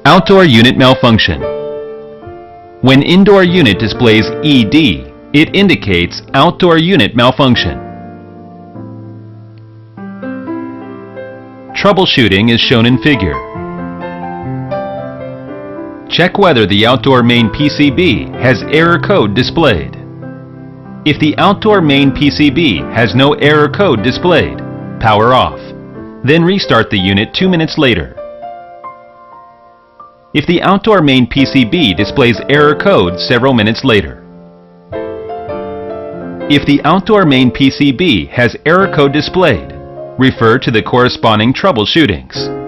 Outdoor unit malfunction. When indoor unit displays ED, it indicates outdoor unit malfunction. Troubleshooting is shown in figure. Check whether the outdoor main PCB has error code displayed. If the outdoor main PCB has no error code displayed, power off. Then restart the unit 2 minutes later. If the outdoor main PCB displays error code several minutes later. If the outdoor main PCB has error code displayed, refer to the corresponding troubleshootings.